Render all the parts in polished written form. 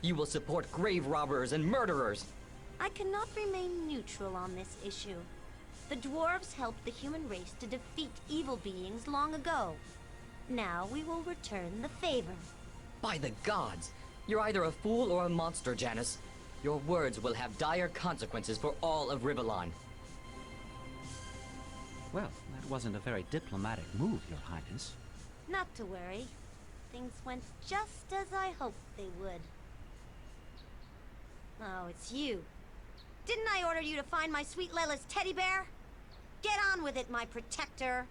You will support grave robbers and murderers. I cannot remain neutral on this issue. The dwarves helped the human race to defeat evil beings long ago. Now we will return the favor. By the gods! You're either a fool or a monster, Janice. Your words will have dire consequences for all of Rivellon. Well, that wasn't a very diplomatic move, Your Highness. Not to worry. Things went just as I hoped they would. Oh, it's you. Didn't I order you to find my sweet Layla's teddy bear? Get on with it, my protector.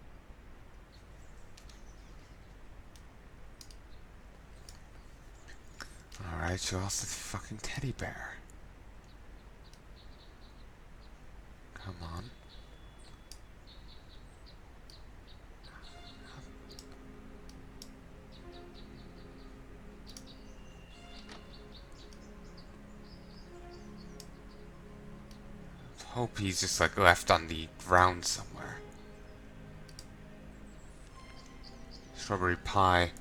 Alright, she lost the fucking teddy bear. Come on. Hope he's just like left on the ground somewhere. Strawberry pie.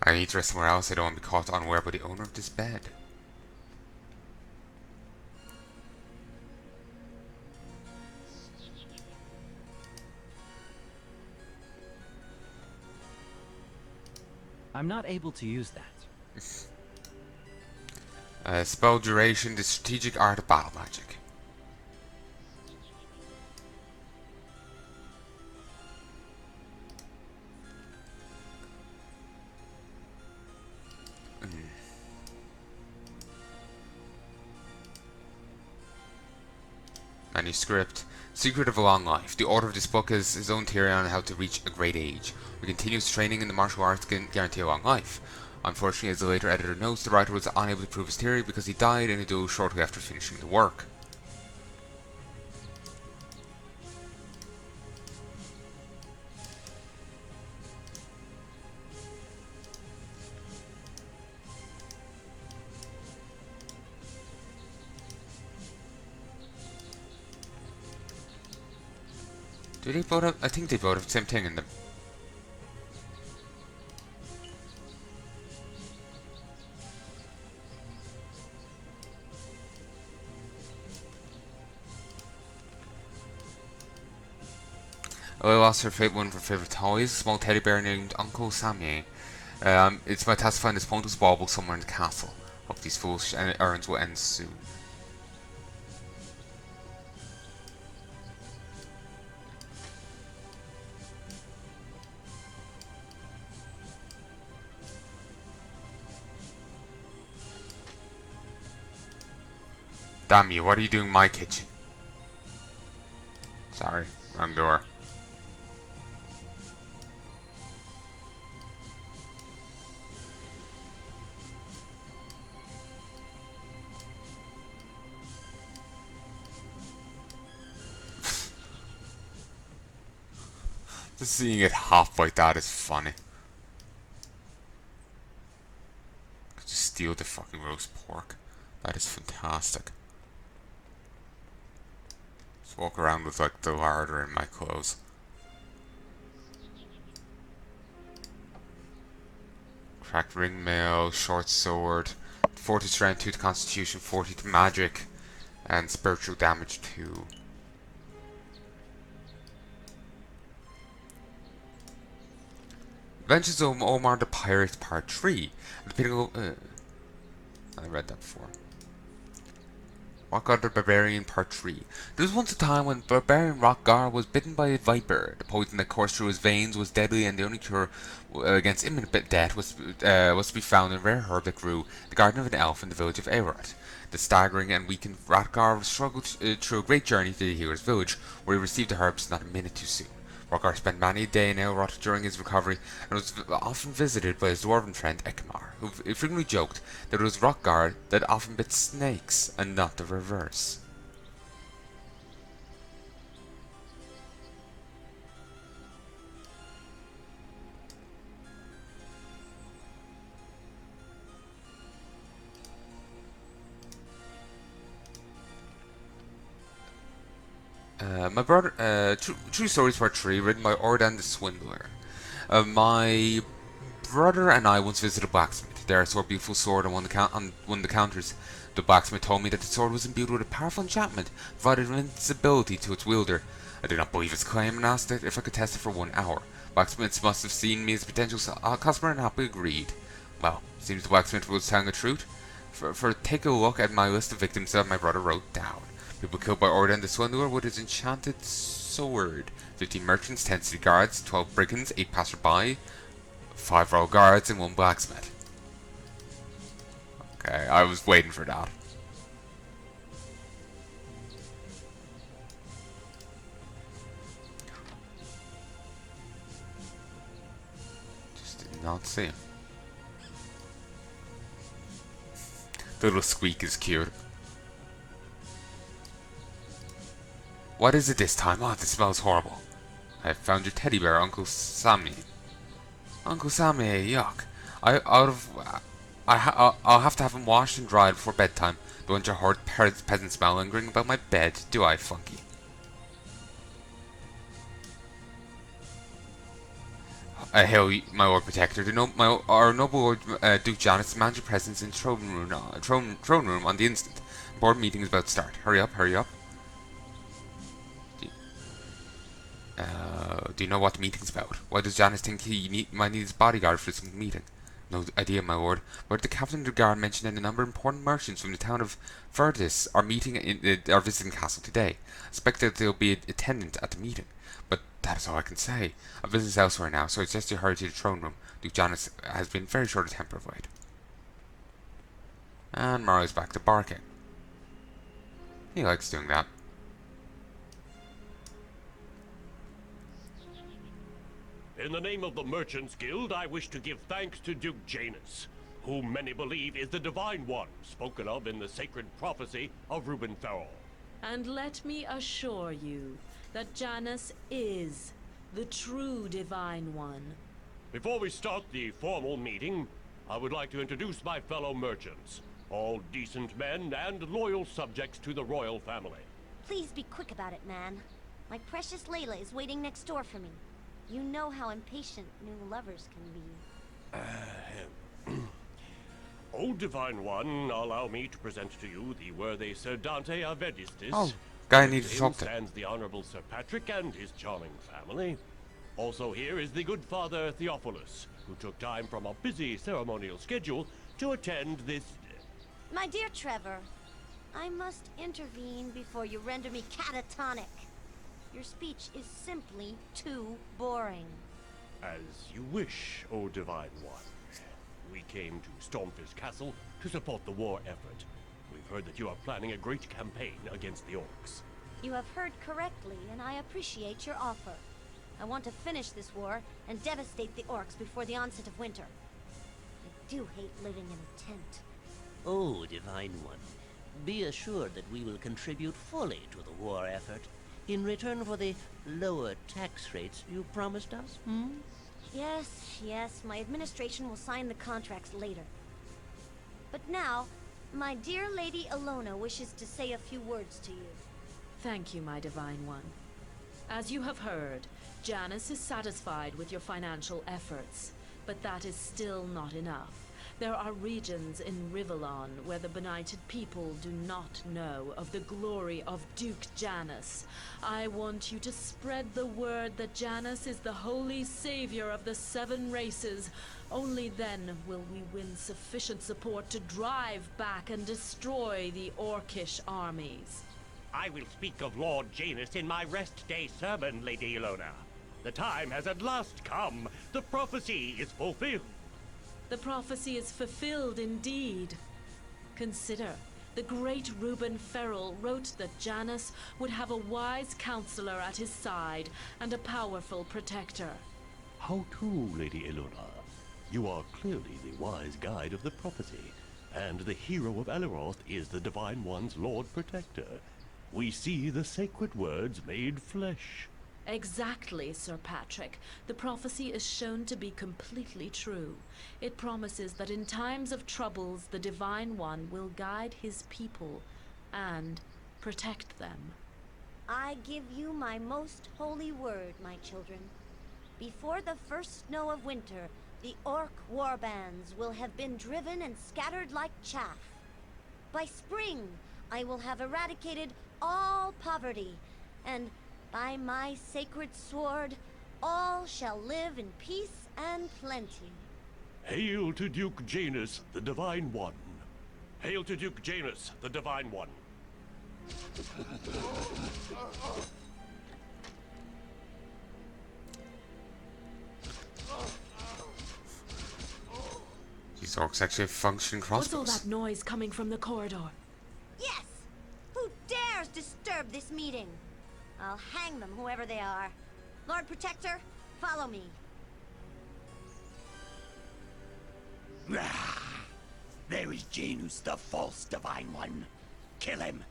I need to rest somewhere else. I don't want to be caught unaware by the owner of this bed. I'm not able to use that. Spell duration, the strategic art of battle magic. Manuscript. Secret of a Long Life. The author of this book has his own theory on how to reach a great age. With continuous training in the martial arts can guarantee a long life. Unfortunately, as the later editor notes, the writer was unable to prove his theory because he died in a duel shortly after finishing the work. Do they both have? I think they both have the same thing in them. Ella lost her one of her favourite toys, a small teddy bear named Uncle Sammy. It's my task to find this pointless bauble somewhere in the castle. Hope these foolish errands will end soon. Damn you, what are you doing in my kitchen? Sorry, wrong door. Just seeing it hop like that is funny. Could just steal the fucking roast pork. That is fantastic. Just walk around with like the larder in my clothes. Cracked ring mail, short sword, 40 strength, 2 to constitution, 40 to magic, and spiritual damage 2. Adventures of Omar the Pirate Part 3. The pinnacle. I read that before. Rockgar the Barbarian Part 3. There was once a time when Barbarian Rockgar was bitten by a viper. The poison that coursed through his veins was deadly, and the only cure against imminent death was to be found in a rare herb that grew in the garden of an elf in the village of Aerot. The staggering and weakened Rockgar struggled through a great journey to the hero's village, where he received the herbs not a minute too soon. Rockgar spent many a day in Elrod during his recovery, and was often visited by his dwarven friend Ekmar, who frequently joked that it was Rockgar that often bit snakes, and not the reverse. My brother, True Stories Part 3, written by Ordan the Swindler. My brother and I once visited a blacksmith. There I saw a beautiful sword on one of the counters. The blacksmith told me that the sword was imbued with a powerful enchantment, provided invincibility to its wielder. I did not believe his claim and asked if I could test it for 1 hour. Blacksmiths must have seen me as a potential customer and happily agreed. Well, seems the blacksmith was telling the truth. Take a look at my list of victims that my brother wrote down. People killed by Ordan the Swindler with his enchanted sword. 15 merchants, 10 city guards, 12 brigands, 8 passerby, 5 royal guards, and 1 blacksmith. Okay, I was waiting for that. Just did not see him. The little squeak is cute. What is it this time? Oh, this smells horrible. I have found your teddy bear, Uncle Sammy. Uncle Sammy, yuck. I'll have to have him washed and dried before bedtime. Don't want your horrid peasant smell lingering about my bed, do I, Funky? Hail, my Lord Protector. Our noble Lord Duke Janus demands your presence in throne room on the instant. Board meeting is about to start. Hurry up, hurry up. Do you know what the meeting's about? Why does Janus think he might need his bodyguard for this meeting? No idea, my lord. But the captain of the guard mentioned that a number of important merchants from the town of Verdis are visiting the castle today. I expect that they'll be attendant at the meeting. But that is all I can say. I've business elsewhere now, so I suggest you hurry to the throne room. Duke Janus has been very short of temper of late. And Mario's back to barking. He likes doing that. In the name of the Merchants Guild, I wish to give thanks to Duke Janus, whom many believe is the Divine One, spoken of in the sacred prophecy of Reuben Farrell. And let me assure you that Janus is the true Divine One. Before we start the formal meeting, I would like to introduce my fellow merchants, all decent men and loyal subjects to the royal family. Please be quick about it, man. My precious Layla is waiting next door for me. You know how impatient new lovers can be. O Divine One, allow me to present to you the worthy Sir Dante Avedistis. Oh, guy needs With to him talk to. stands the Honorable Sir Patrick and his charming family. Also here is the good Father Theophilus, who took time from a busy ceremonial schedule to attend this... My dear Trevor, I must intervene before you render me catatonic. Your speech is simply too boring. As you wish, O Divine One. We came to Stormfist Castle to support the war effort. We've heard that you are planning a great campaign against the orcs. You have heard correctly, and I appreciate your offer. I want to finish this war and devastate the orcs before the onset of winter. I do hate living in a tent. Oh, Divine One, be assured that we will contribute fully to the war effort in return for the lower tax rates you promised us, Yes, my administration will sign the contracts later. But now, my dear Lady Alona wishes to say a few words to you. Thank you, my Divine One. As you have heard, Janus is satisfied with your financial efforts, but that is still not enough. There are regions in Rivellon where the benighted people do not know of the glory of Duke Janus. I want you to spread the word that Janus is the holy savior of the 7 races. Only then will we win sufficient support to drive back and destroy the Orcish armies. I will speak of Lord Janus in my rest day sermon, Lady Ilona. The time has at last come. The prophecy is fulfilled. The prophecy is fulfilled indeed. Consider, the great Reuben Farrell wrote that Janus would have a wise counselor at his side and a powerful protector. How true, Lady Ilona. You are clearly the wise guide of the prophecy, and the hero of Eleroth is the Divine One's Lord Protector. We see the sacred words made flesh. Exactly, Sir Patrick. The prophecy is shown to be completely true. It promises that in times of troubles, the Divine One will guide his people and protect them. I give you my most holy word, my children. Before the first snow of winter, the orc warbands will have been driven and scattered like chaff. By spring, I will have eradicated all poverty, and by my sacred sword, all shall live in peace and plenty. Hail to Duke Janus, the Divine One. Hail to Duke Janus, the Divine One. These orcs actually have functioning What's all crossbows. that noise coming from the corridor? Yes! Who dares disturb this meeting? I'll hang them, whoever they are. Lord Protector, follow me. There is Janus, the false Divine One. Kill him.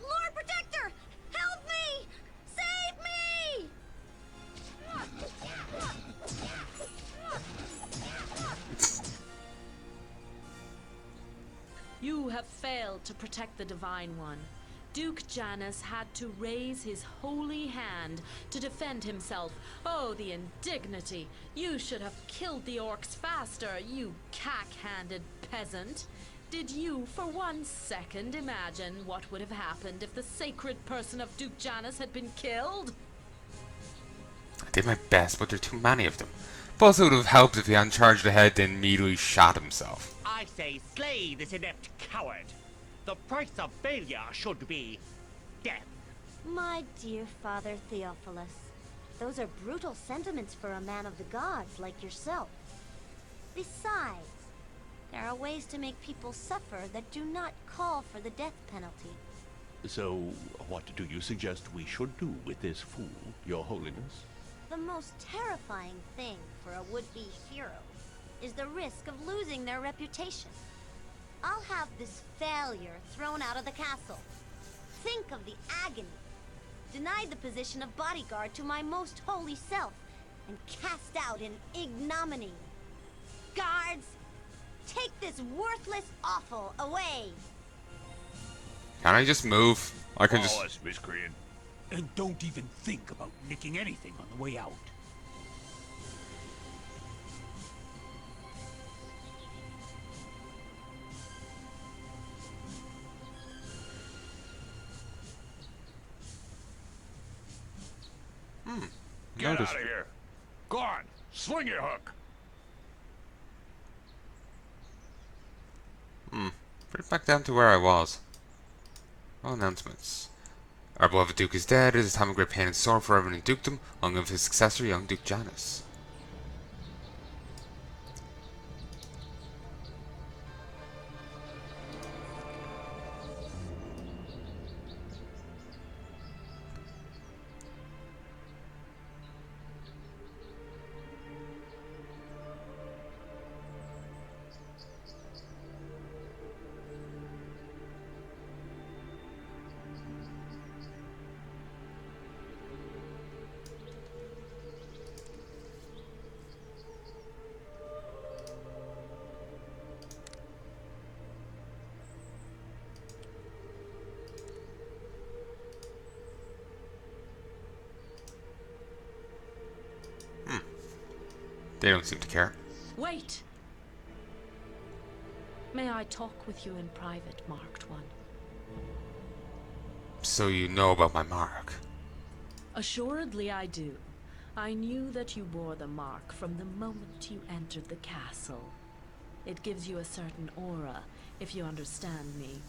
Lord Protector, help me! Save me! You have failed to protect the Divine One. Duke Janus had to raise his holy hand to defend himself. Oh, the indignity! You should have killed the orcs faster, you cack-handed peasant. Did you, for 1 second, imagine what would have happened if the sacred person of Duke Janus had been killed? I did my best, but there are too many of them. Plus, it would have helped if he hadn't charged ahead then immediately shot himself. I say slay this inept coward. The price of failure should be death. My dear Father Theophilus, those are brutal sentiments for a man of the gods like yourself. Besides, there are ways to make people suffer that do not call for the death penalty. So, what do you suggest we should do with this fool, Your Holiness? The most terrifying thing for a would-be hero is the risk of losing their reputation. I'll have this failure thrown out of the castle. Think of the agony. Denied the position of bodyguard to my most holy self, and cast out in ignominy. Guards, take this worthless offal away! Can I just move? I can just... us, miscreant. And don't even think about nicking anything on the way out. Get Notice. out of here. Go on, swing your hook. Put it back down to where I was. Oh, announcements. Our beloved Duke is dead. It is a time of great pain and sorrow for everyone in dukedom, along with his successor, young Duke Janus. They don't seem to care. Wait! May I talk with you in private, Marked One? So you know about my mark. Assuredly I do. I knew that you bore the mark from the moment you entered the castle. It gives you a certain aura, if you understand me.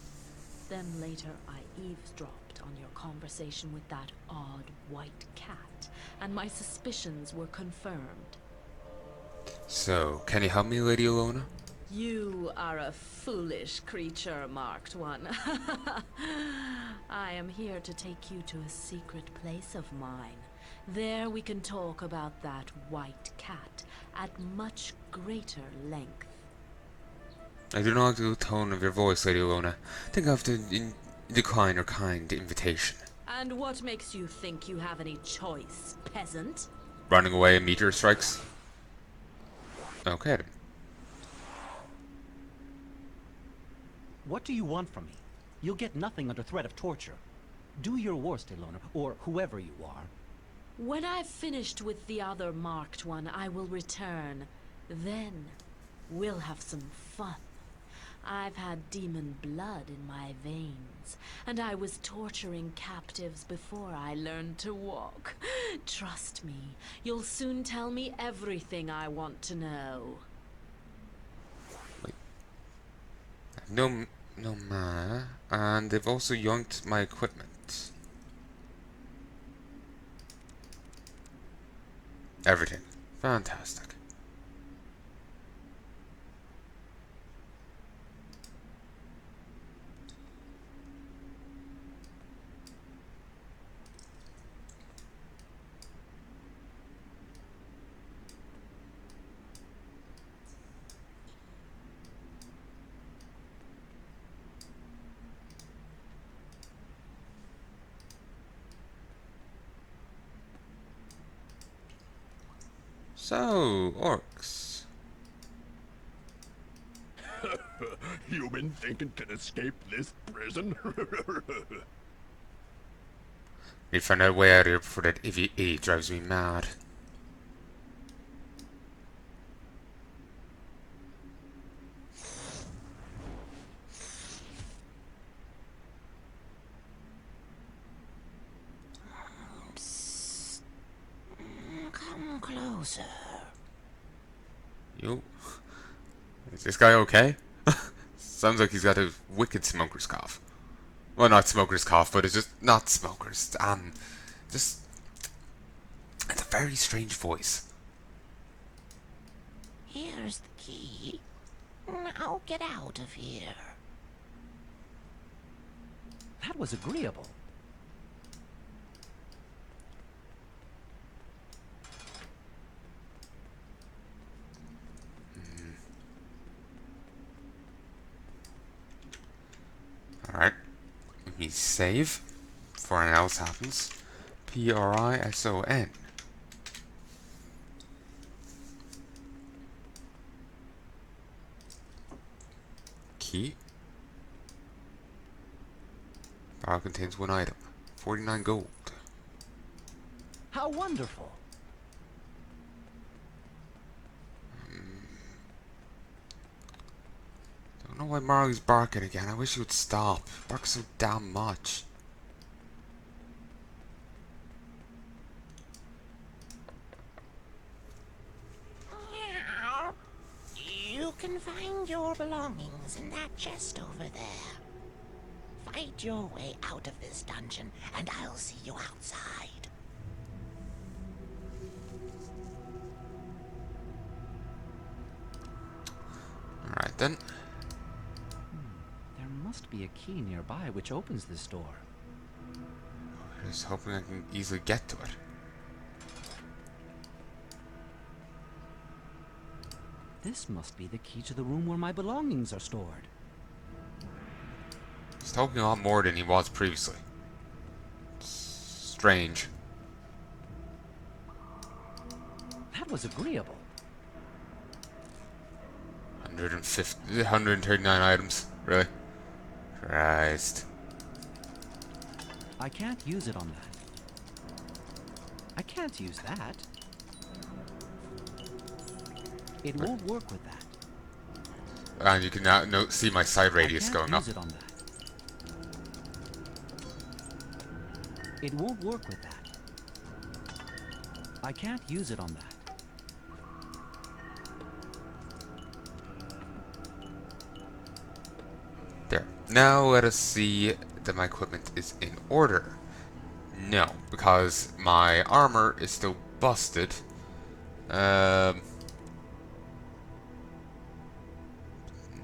Then later I eavesdropped on your conversation with that odd white cat, and my suspicions were confirmed. So, can you help me, Lady Ilona? You are a foolish creature, Marked One. I am here to take you to a secret place of mine. There we can talk about that white cat at much greater length. I do not like the tone of your voice, Lady Ilona. Think I have to decline your kind invitation. And what makes you think you have any choice, peasant? Running away and meteor strikes? Okay then. What do you want from me? You'll get nothing under threat of torture. Do your worst, Elona, or whoever you are. When I've finished with the other marked one, I will return. Then, we'll have some fun. I've had demon blood in my veins, and I was torturing captives before I learned to walk. Trust me, you'll soon tell me everything I want to know. Wait. No mana, and they've also yoinked my equipment. Everything. Fantastic. So, orcs. Human thinking can escape this prison? Need to find out a way out of here before that EVE drives me mad. Come closer. Yo. Is this guy okay? Sounds like he's got a wicked smoker's cough. Well, not smoker's cough, but it's just not smokers. Just it's a very strange voice. Here's the key. Now get out of here. That was agreeable. Alright. Let me save before anything else happens. Prison. Key. Barrel contains 1 item. 49 gold. How wonderful. Don't know why Marley's barking again. I wish he would stop. He barks so damn much. You can find your belongings in that chest over there. Fight your way out of this dungeon, and I'll see you outside. Alright then. There must be a key nearby which opens this door. I'm just hoping I can easily get to it. This must be the key to the room where my belongings are stored. He's talking a lot more than he was previously. It's strange. That was agreeable. 139 items. Really? Christ. I can't use it on that. I can't use that. It won't work with that. And you can now see my side radius going up. I can't use it on that. It won't work with that. I can't use it on that. There. Now let us see that my equipment is in order. No, because my armor is still busted.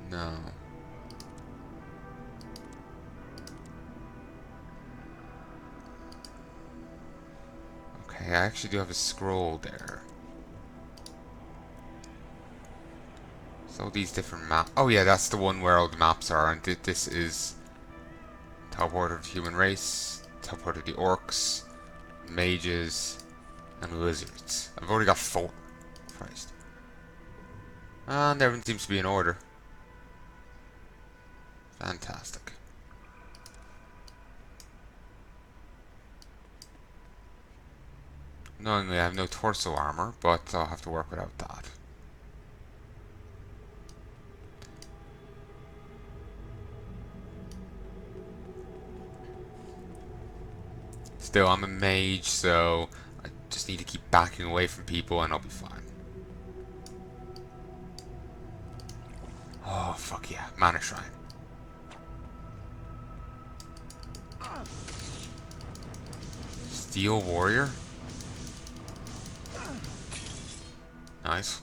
No. Okay, I actually do have a scroll there. So these different maps. Oh yeah, that's the one where all the maps are, and this is top order of the human race, top order of the orcs, mages, and lizards. I've already got 4. Christ. And everything seems to be in order. Fantastic. Knowingly, I have no torso armor, but I'll have to work without that. Still, I'm a mage, so I just need to keep backing away from people and I'll be fine. Oh, fuck yeah. Mana Shrine. Steel Warrior? Nice.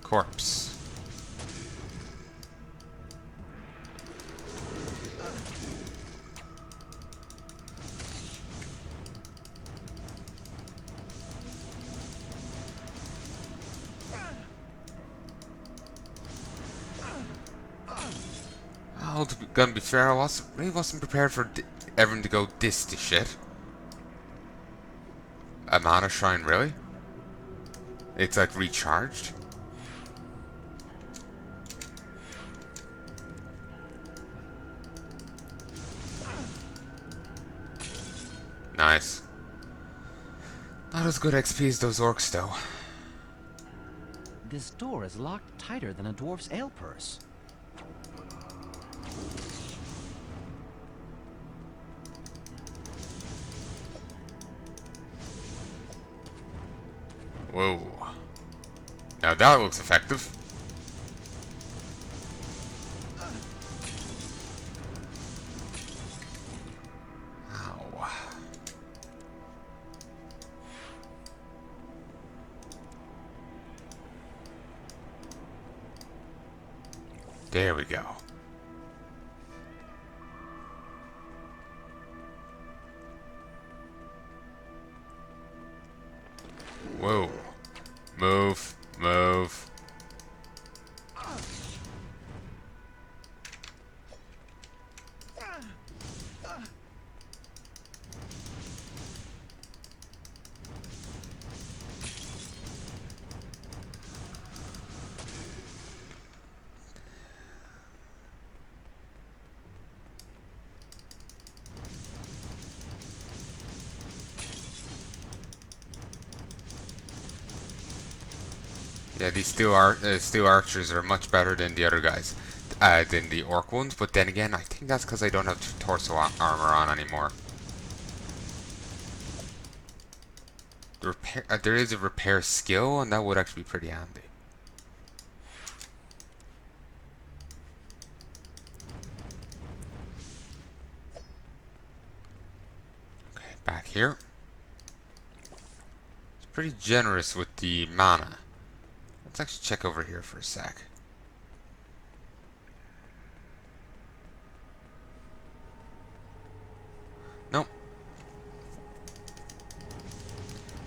Corpse. Oh, gonna be fair, I really wasn't prepared for everyone to go this to shit. A Mana Shrine, really? It's like recharged? Nice. Not as good XP as those orcs, though. This door is locked tighter than a dwarf's ale purse. Whoa. Now that looks effective. Ow. There we go. Whoa. Move. Move. Yeah, these steel archers are much better than the other guys, than the orc ones. But then again, I think that's because I don't have torso armor on anymore. The repair, there is a repair skill, and that would actually be pretty handy. Okay, back here. It's pretty generous with the mana. Let's actually check over here for a sec. Nope.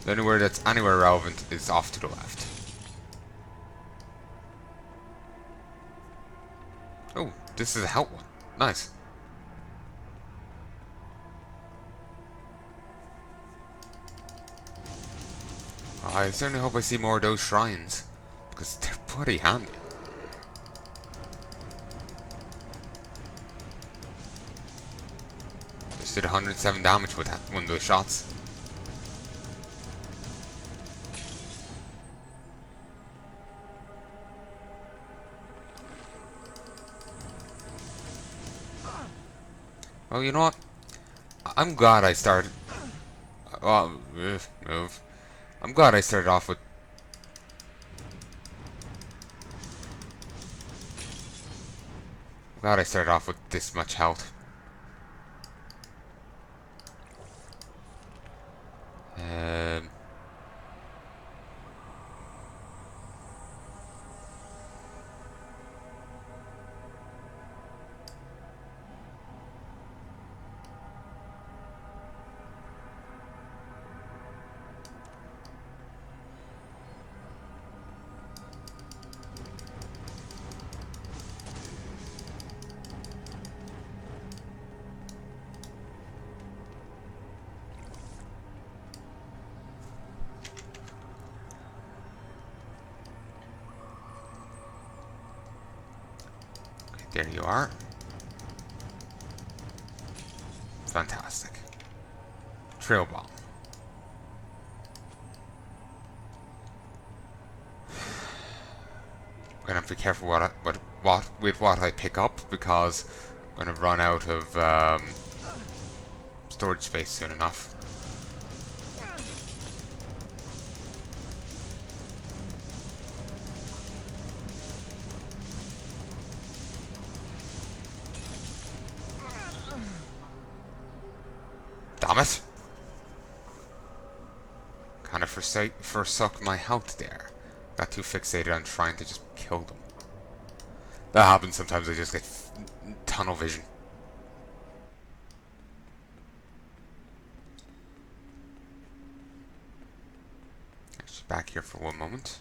Anywhere that's anywhere relevant is off to the left. Oh, this is a help one. Nice. I certainly hope I see more of those shrines, because they're pretty handy. Just did 107 damage with one of those shots. Well, you know what? I'm glad I started. Oh, move. I'm glad I started off with. I'm glad I started off with this much health. There you are. Fantastic. Trail bomb. I'm gonna have to be careful with what I pick up, because I'm gonna run out of storage space soon enough. Damn it! Kind of forsook my health there. Got too fixated on trying to just kill them. That happens sometimes. I just get tunnel vision. Actually, back here for one moment.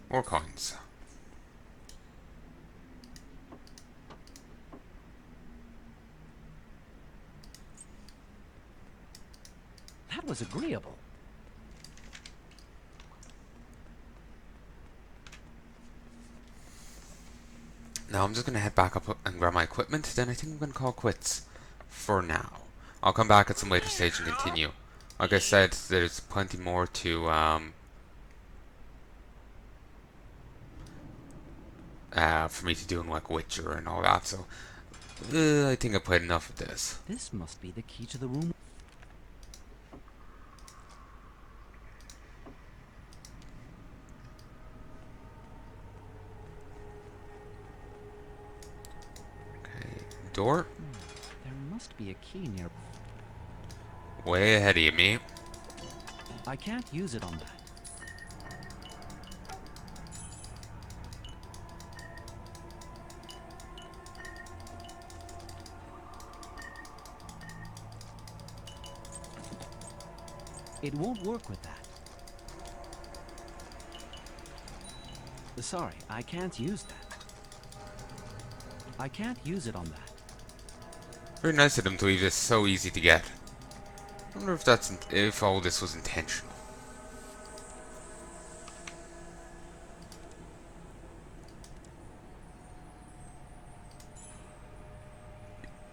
More coins. That was agreeable. Now I'm just going to head back up and grab my equipment, then I think I'm going to call quits for now. I'll come back at some later stage and continue. Like I said, there's plenty more to for me to do in like Witcher and all that, so I think I played enough of this. This must be the key to the room. Door? There must be a key near. Way ahead of me. I can't use it on that. It won't work with that. Sorry, I can't use that. I can't use it on that. Very nice of them to leave this so easy to get. I wonder if all this was intentional.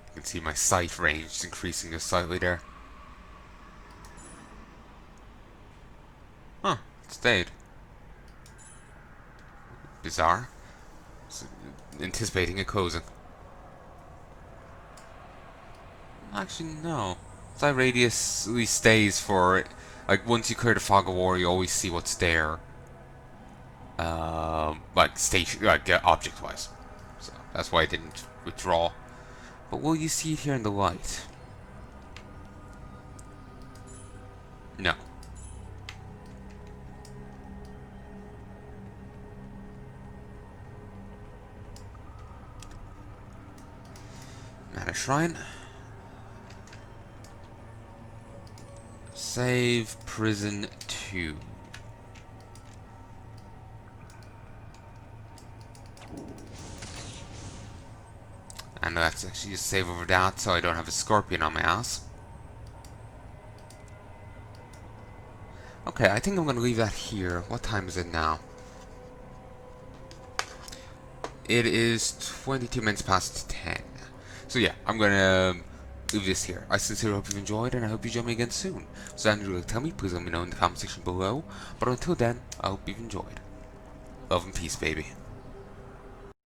You can see my sight range is increasing just slightly there. Huh, it stayed. Bizarre. Anticipating it closing. Actually, no. Sight radius at least stays for, like, once you clear the fog of war, you always see what's there. Like, object-wise. So, that's why I didn't withdraw. But will you see it here in the light? No. Mana Shrine. Save Prison 2. And let's actually just save over that so I don't have a scorpion on my ass. Okay, I think I'm going to leave that here. What time is it now? It is 22 minutes past 10. So yeah, I'm going to leave this here. I sincerely hope you've enjoyed, and I hope you join me again soon. So if you tell me, please let me know in the comment section below. But until then, I hope you've enjoyed. Love and peace, baby.